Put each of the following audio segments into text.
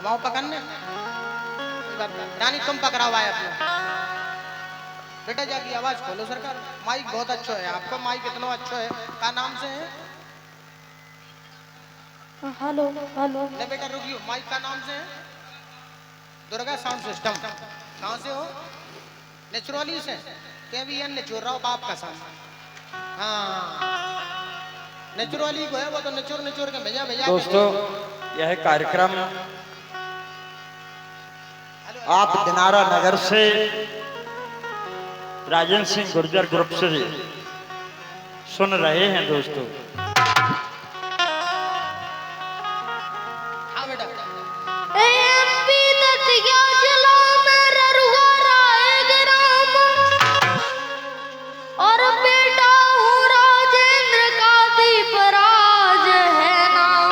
वहां पकड़ने रानी तुम पकड़ा हुआ है अपना बेटा जाके आवाज खोलो सरकार। माइक बहुत अच्छा है आपका, माइक इतना अच्छा है। क्या नाम से है? Hello hello. नहीं बेटा रुकियो, माइक का नाम से है? Durga sound system. कहाँ से हो? नेचुरली से के भी निचोर रहा हो बाप का साथ। हाँ नेचुरली को है वो तो निचोर निचोर के भेजा भेजा। दोस्तों यह कार्यक्रम आप दिनारा नगर से राजेंद्र सिंह गुर्जर ग्रुप से सुन रहे हैं दोस्तों। हाँ बेटा एमपी दतिया जिला में ररुआ रायग्राम और बेटा हूँ राजेंद्र का दीपराज है नाम।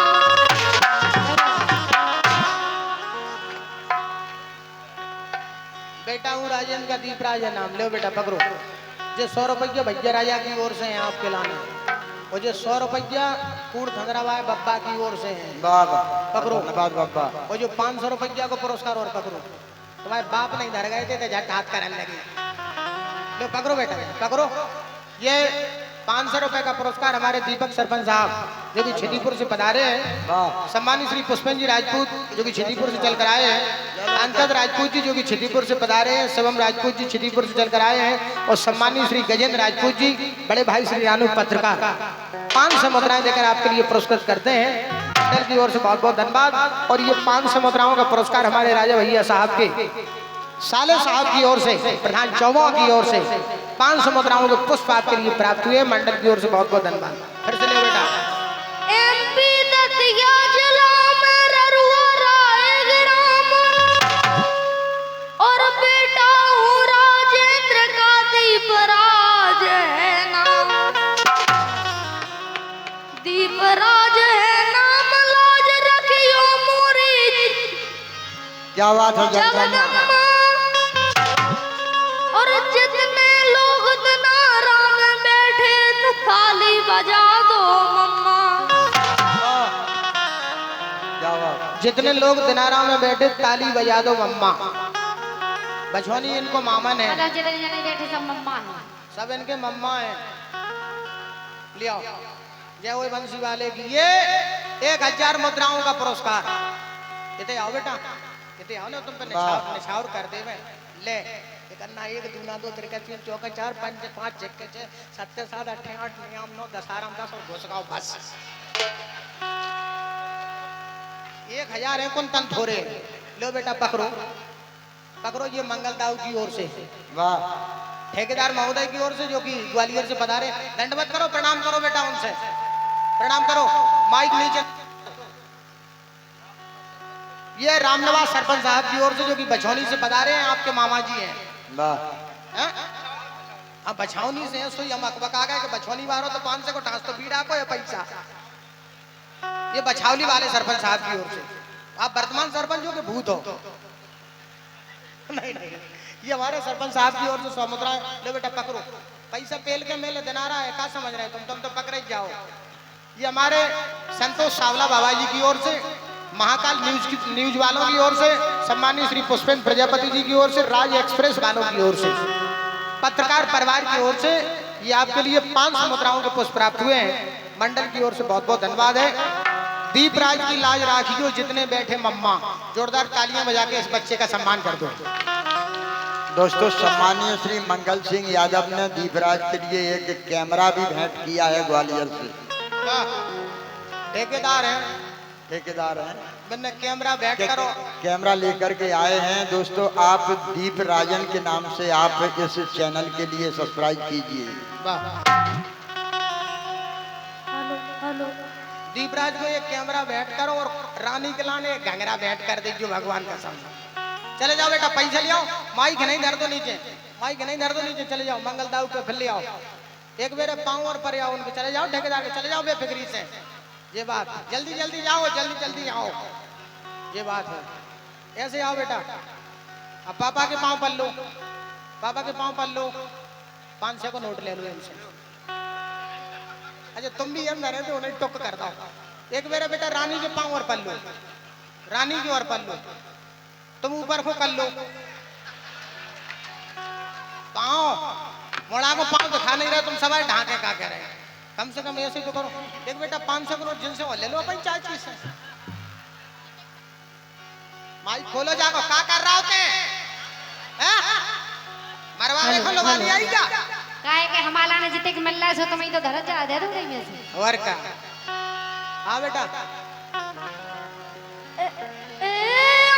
बेटा हूँ राजेंद्र का दीपराज है नाम। लो बेटा पकड़ो। जो 100 रुपया भैया राजा की ओर से हैं आपके लाने, और जो 100 रुपया कूड़ धंधरावाए बब्बा की ओर से हैं। पकड़ो धन्यवाद बाबा। और जो 500 रुपया को पुरस्कार और पकड़ो। तुम्हारे बाप नहीं धर गए थे तो झट हाथ करने लगे। लो पकड़ो बेटा पकड़ो। ये 500 रुपए का पुरस्कार हमारे दीपक सरपंच साहब जो कि छिदीपुर से पधारे हैं। सम्मानित श्री पुष्पन जी राजपूत जो कि छिदीपुर से चलकर आए हैं। अंकद राजपूत जी जो कि छिदीपुर से पधारे हैं। शिवम राजपूत जी छिदीपुर से चलकर आए हैं। और सम्मानित श्री गजेंद्र राजपूत जी बड़े भाई श्री रानू पत्रकार 500 मुद्राएं देकर आपके लिए पुरस्कृत करते हैं। मंडल की ओर से बहुत बहुत धन्यवाद। और ये 500 मुद्राओं का पुरस्कार हमारे राजा भैया साहब के साले साहब की ओर से प्रधान चौबा की ओर से 500 मुद्राओं के पुष्प आपके लिए प्राप्त हुए। मंडल की ओर से बहुत बहुत धन्यवाद। फिर से ले बेटा। एमपी दतिया जिला में ररुआ रायग्राम और बेटा हूँ राजेंद्र का दीपराज है नाम। दीपराज है नाम लाज रखियो मोरी क्या बात है जगदम्बा। और जितने लोग दिनारा में बैठे तो ताली बजा दो मम्मा। क्या बात। जितने लोग दिनारा में बैठे ताली बजा दो मम्मा। बछौनी इनको मामन है, बैठे सब मम्मा सब इनके मम्मा हैं। ले आओ जय हो बंसी वाले की ये 1000 मुद्राओं का पुरस्कार। इतने आओ बेटा इतने आओ ना तुम पे निछावर कर दे मैं। ले करना 1 2 2 3 4 4 4 5 5 6 6 7 7 8 8 9 9 10 10 और घुस गाओ बस। 1000 है कौन तन थोड़े। लो बेटा पकड़ो पकड़ो। ये मंगल दाऊ की ओर से वाह। ठेकेदार महोदय की ओर से जो कि ग्वालियर से पधारे। दंडवत करो प्रणाम करो बेटा उनसे प्रणाम करो। माइक नीचे। ये रामनवाज सरपंच साहब की ओर से जो कि बछौनी से पधारे हैं आपके मामा जी हैं। वाह। हाँ बछौनी से सोई हम अकबक आ गए कि बछौनी वालों तो 500 को टांस तो पीड़ा को या पैसा। ये बछावली वाले सरपंच साहब की ओर से। आप वर्तमान सरपंच हो के भूत हो? नहीं नहीं ये हमारे सरपंच साहब की ओर से 100 मुद्राएं। ले बेटा पकड़ो। पैसा पेल के मेले दिनारा है क्या समझ रहे तुम तो पकड़े जाओ। ये हमारे संतोष सावला बाबा जी की ओर से, महाकाल न्यूज वालों की ओर से, सम्मानित श्री पुष्पेंद्र प्रजापति जी की ओर से, राज एक्सप्रेस वालों की ओर से, पत्रकार परिवार की ओर से ये आपके लिए 500 मुद्राओं के पुष्प प्राप्त हुए हैं। मंडल की ओर से बहुत बहुत धन्यवाद है। दीपराज की लाज राखियो जितने बैठे मम्मा। जोरदार तालियां बजा के इस बच्चे का सम्मान कर दो। दोस्तों सम्मानीय श्री मंगल सिंह यादव ने दीपराज के लिए एक कैमरा भी भेंट किया है ग्वालियर से। ठेकेदार हैं ठेकेदार हैं मैंने कैमरा भेंट करो। कैमरा लेकर के आए हैं। दोस्तों आप दीप राजन के नाम से आप इस चैनल के लिए सब्सक्राइब कीजिए। Hello hello. दीपराज को एक कैमरा भेंट करो और रानी के लाने घंगरा भेंट कर दीजिए भगवान का सामने। चले जाओ बेटा पैसे ले आओ। माइक नहीं धर दो नीचे, माइक नहीं धर दो नीचे। चले जाओ मंगल दाऊ पे फिर ले आओ। एक मेरे पाँव और पर आओ उनके। चले जाओ ठेकेदार के चले जाओ बेफिक्री से। ये बात जल्दी जल्दी जाओ जल्दी जल्दी आओ। ये बात है ऐसे आओ बेटा। अब पापा के पाँव पर लो, पापा के पाँव पर लो। 500 को नोट ले लो इनसे। अच्छा तुम भी अंदर है तो उन्हें टुक कर दो। एक मेरा बेटा रानी के पाँव और पर लो। रानी की और पल्लू तुम ऊपर को कर लो। पाँव मोड़ा को पाँव दिखा नहीं रहे तुम, सवाल ढाके का कह रहे हैं। कम से कम ऐसे तो करो। देख बेटा 500 करोड़ जिनसे वो ले लो अपन चाची से। माइक खोलो जाको, का कर रहा होते हैं? मरवा देखो लोग वाली आई क्या? काहे के हमारा ने जितने मिल रहा है सो तुम्हें तो धरत जा दे दूंगी मैं से। और का? हाँ बेटा।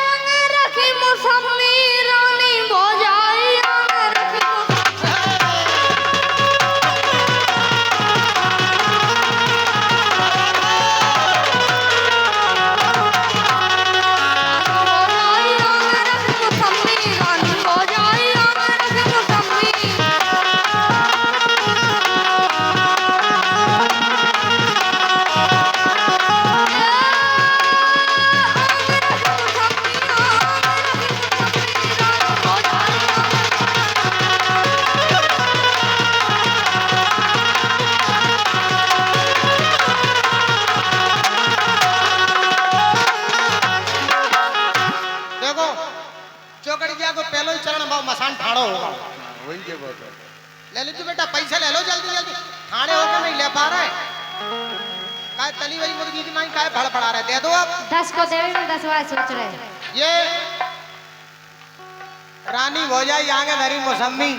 आंग रखी मौसमी रानी भौजाई आंग रखी मसान ठाड़ो होगा। वही के बोल ले लीजिए बेटा, पैसे ले लो जल्दी जल्दी। ठाड़े होकर नहीं ले पा रहे। काय तली वाली मुर्गी की माई काय फड़फड़ा रहे, दे दो अब। 10 को देवे में 10 बार सोच रहे हैं। ये रानी भौजाई आगे धरी मौसमी,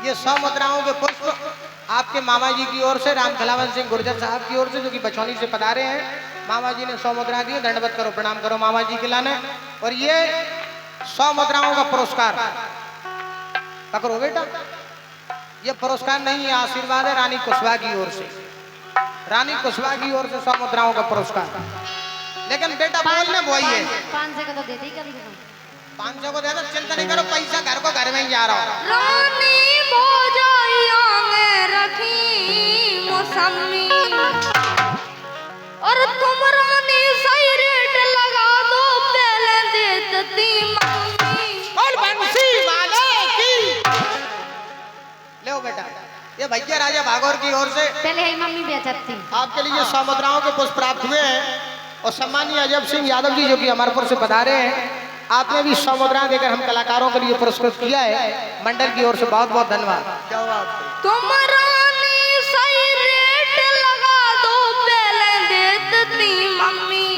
ये 100 मुद्राओं के पुष्प आपके मामा जी की ओर से, राम खिलावन सिंह गुर्जर साहब की ओर से, जो कि बछौनी से पधारे हैं। मामा जी ने 100 मुद्रा दी, दंडवत करो, प्रणाम करो मामा जी के लाने। और ये 100 मुद्राओं का पुरस्कार पकड़ो बेटा। ये पुरस्कार नहीं है, आशीर्वाद है रानी कुशवाहा की ओर से। रानी कुशवाहा की ओर से 100 मुद्राओं का पुरस्कार। लेकिन बेटा बोलने वही है। 500 का तो दे दी कभी कभी। 500 को दे दो, चिंता नहीं करो, पैसा घर को घर में ही जा रहा हो। रानी भौजाई आंगे रखी मौसमी और तुम रानी सही रेट लगा दो, पहले देती मम्मी। बोल बंसी वाले की। ले बेटा, ये भैया राजा भागौर की ओर से पहले ही मम्मी बेचती। आपके लिए 100 मुद्राओं के पुष्प प्राप्त हुए हैं। और सम्मानीय अजब सिंह यादव जी जो कि अमरपुर से पधारे हैं, आपने भी 100 मुद्रा देकर हम कलाकारों के लिए पुरस्कृत किया है। मंडल की ओर से बहुत बहुत धन्यवाद। क्या बात है? तुम रानी सही रेट लगा दो, पहले देती मम्मी।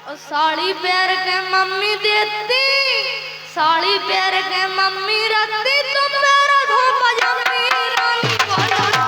और साड़ी पैर के मम्मी देती, साड़ी पैर के मम्मी रखती, तुम पैर धो पजामी रानी भौजाई।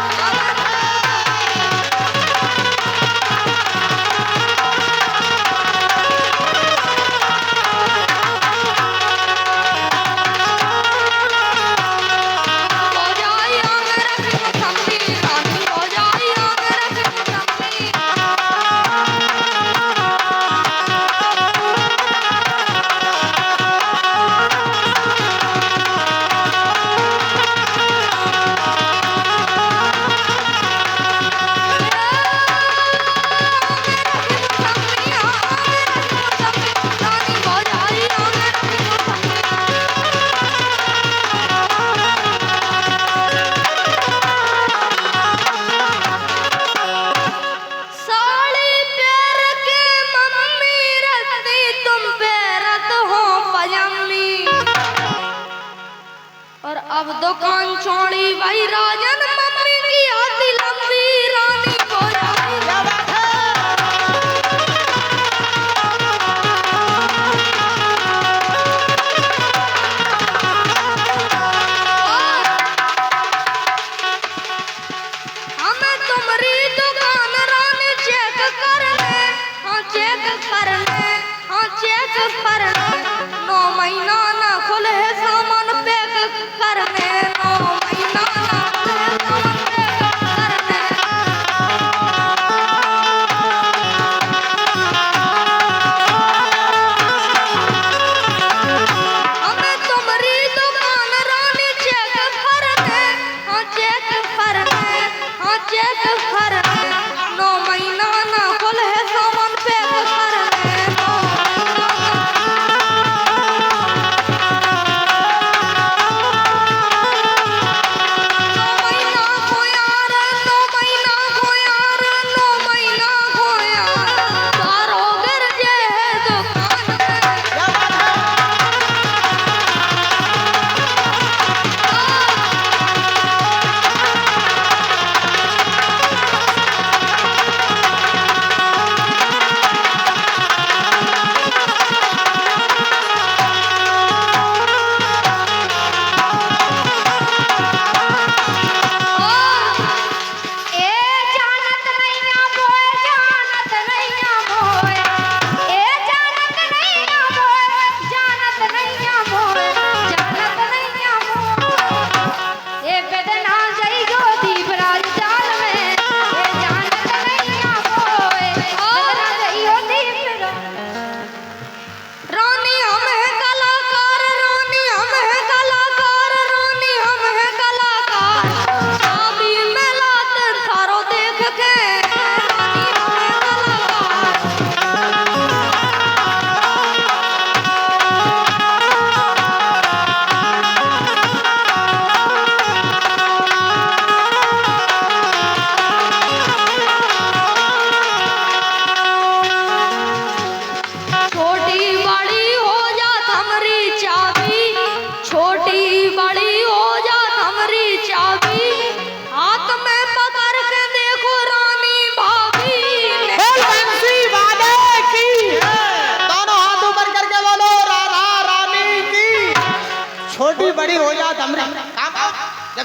और अब दुकान छोड़ी भाई राजन, मम्मी की आती लंबी रानी भौजाई। हमें तुम्हारी दुकान रानी चेक करने, हाँ चेक करने, हाँ चेक करने। 9 महीना ना खुले सामान पैक करने, 9 महीना ना खुले सामान पैक करने। हमें तुम्हारी दुकान रानी चेक करने, हाँ चेक करने, हाँ चेक करने। 9 महीना ना खुले सामान पैक करने, 9 महीना ना।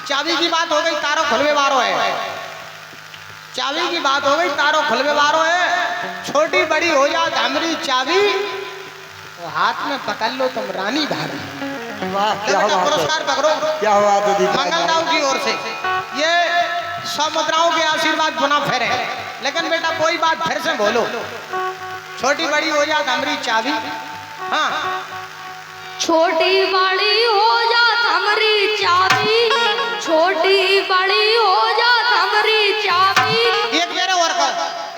चाबी की बात हो गई, तारो खुलवे वारो है। चाबी की बात हो गई, तारो खुलवे वारो है। छोटी बड़ी हो जात हमारी चाबी, तो हाथ में पकड़ लो तुम रानी भाभी। वाह क्या बात है, पुरस्कार पकड़ो, क्या बात है दीपराज। मंगलदाव की ओर से ये 100 मुद्राओं के आशीर्वाद पुनः फेरे। लेकिन बेटा कोई बात फिर से बोलो, छोटी बड़ी हो जात हमारी चाबी। हाँ, छोटी बड़ी हो जात हमारी चाबी, छोटी बड़ी हो जात हमारी चाबी। एक बेरे और कहो,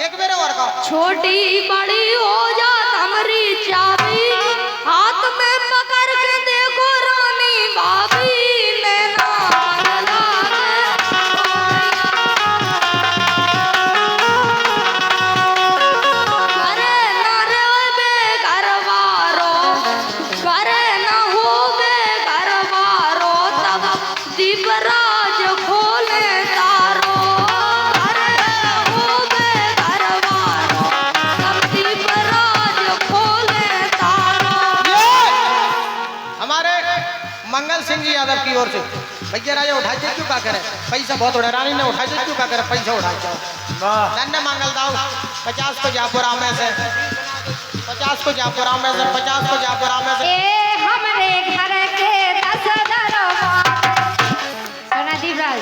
एक बेरे और कहो। छोटी बड़ी हो जात हमारी चाबी, हाथ में पकड़ के देखो रानी भाभी, नैना करे ना रे बेघरवारो, करे ना हो बेघरवारो, तब दीपराज खोले तारो। करे ना हो बेघरवारो, तब दीपराज खोले तारो। हमारे मंगल सिंह जी यादव की ओर से भैया राजा उठा के क्यों का करे, पैसा बहुत उड़ा, रानी ने उठा के क्यों का करे, पैसा उठा जाओ। धन्य मंगल दाऊ, 50 को जापुरा में से, 50 को जापुरा में से, 50 को जापुरा में से। ए हमरे घर के 10 दरवाजे, सुना दीपराज।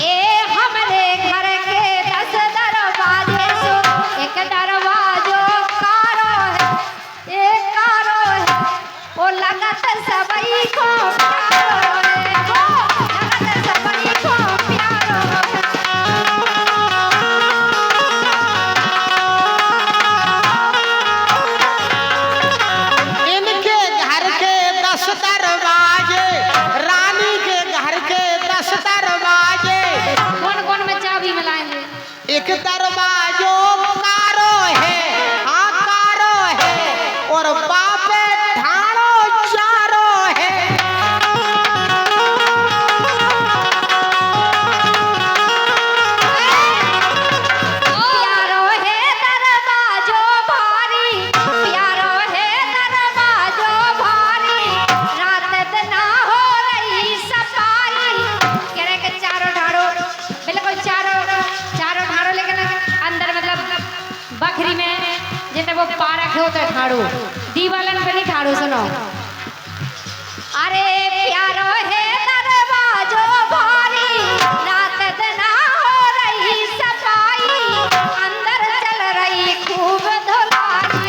ए हमरे घर के 10 दरवाजे, एक दरवाजो कारो है, एक कारो है, ओ लगत सबई को प्यारो है, ओ लगत सबई को प्यारो है। इनके घर के 10 दरवाजे, रानी के घर के 10 दरवाजे। कौन कौन में चाबी मिलाएंगे? एक दरवाजो कारो है, हाँ कारो है, और बापे ठाणो चारो है। प्यारो है दरवाजो भारी, प्यारो है दरवाजो भारी, रात दिन हो रही सफाई। कह रहे कि चारों ढाड़ो, बिल्कुल चारों चारों ढाड़ो, लेकिन अंदर मतलब बकरी में जैसे वो पारक होते ठाड़ो, दीवालन पे नहीं ठाड़ो। सुनो, अरे प्यारो है दरवाजो भारी, रात दिन हो रही सफाई, अंदर चल रही खूब धुलाई,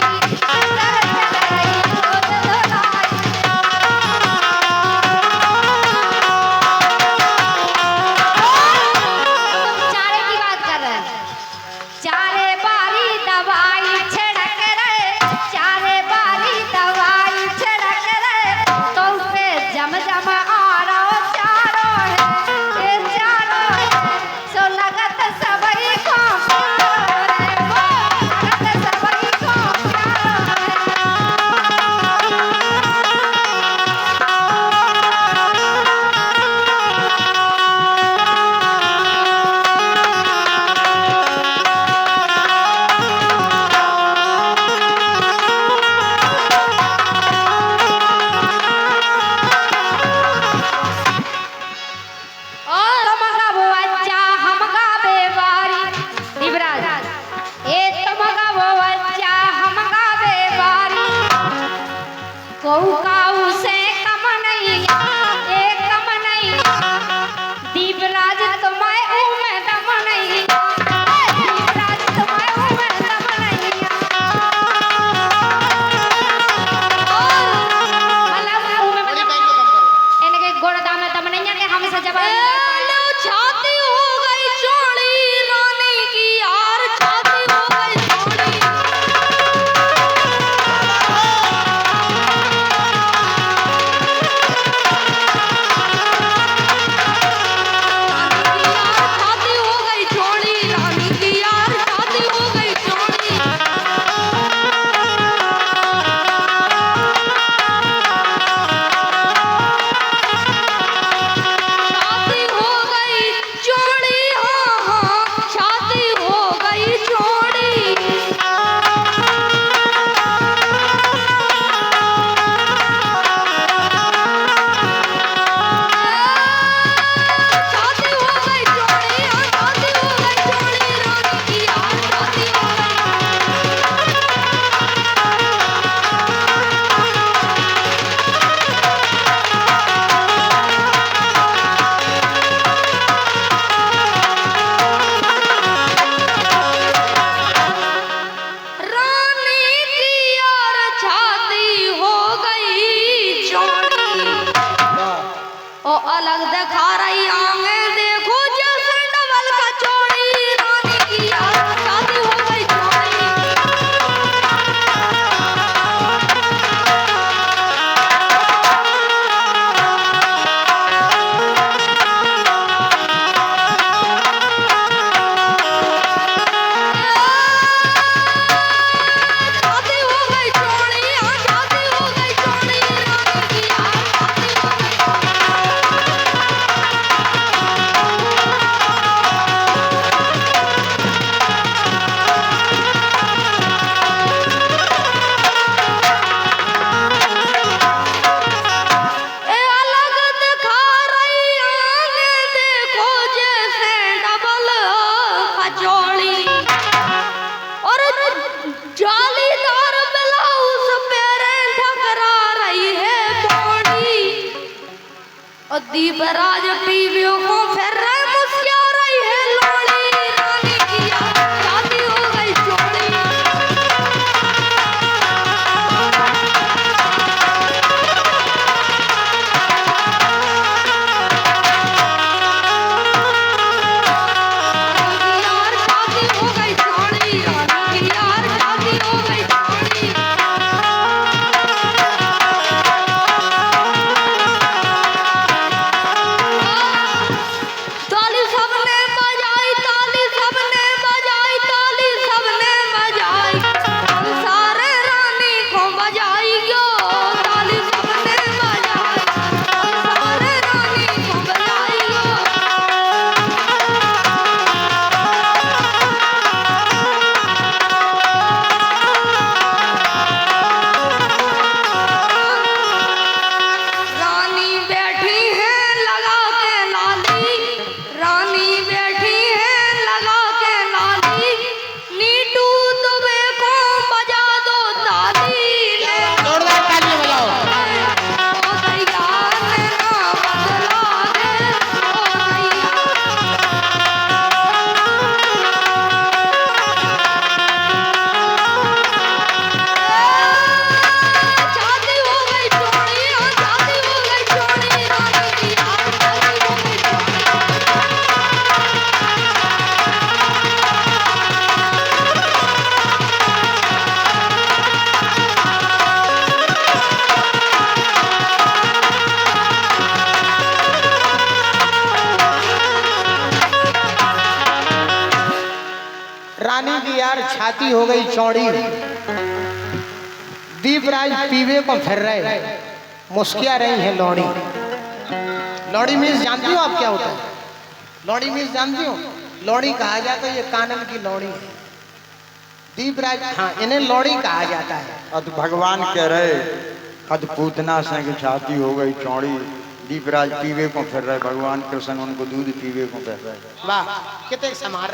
अंदर चल रही खूब धुलाई। तुम चारे की बात कर रहे हैं? चारे बारी दवाई छिड़क रहे, चारे बारी दवाई छिड़क रहे, तो उसे जम जम आ अलग दिखा रही आंखें देखो जैसे डबल कचौड़ी रानी की यार शादी हो गई चौड़ी शादी हो गई चौड़ी हाँ शादी हो गई चौड़ी रानी की यार शादी हो गई ए अलग दिखा रही आंखें देखो जैसे डबल कचौड़ी और जालीदार ब्लाउज पेरे ठकरा रही है बॉडी और दीपराज टीवियों को फिर रहे मुस्किया रही है लोड़ी रानी की यार शादी हो गई चौड़ी यार शादी हो गई चौड़ी रानी की यार शादी हो गई चौड़ी ताली सबने बजाई ताली सबने बजाई ताली सबने बजाई हम सारे रानी को बजाई गयो ताली सबने बजाई हम सारे रानी को बजाई गयो रानी बैठी है लगा के लाली रानी बैठी है लगा के लाली नीटू दुबे को बजा दो ताली ले जोरदार ताली बजाओ। ओ दैया ने ना बदला दे ओ दैया शादी हो गई चौड़ी हाँ शादी हो गई चौड़ी रानी की यार शादी हो गई चौड़ी रानी की यार छाती हो गई चौड़ी दीपराज पीवे को फिर रहे मुस्किया रही है लौड़ी लौड़ी मीन्स जानती हो आप क्या होता है लौड़ी मीन्स जानती हो लौड़ी कहा जाता है ये कानन की लौड़ी है दीपराज हाँ इन्हें लौड़ी कहा जाता है अत भगवान कह रहे अत पूतना से की छाती हो गई चौड़ी दीपराज पीवे को फिर रहे भगवान कृष्ण उनको दूध पीवे को फिर रहे वाह कितने समारोह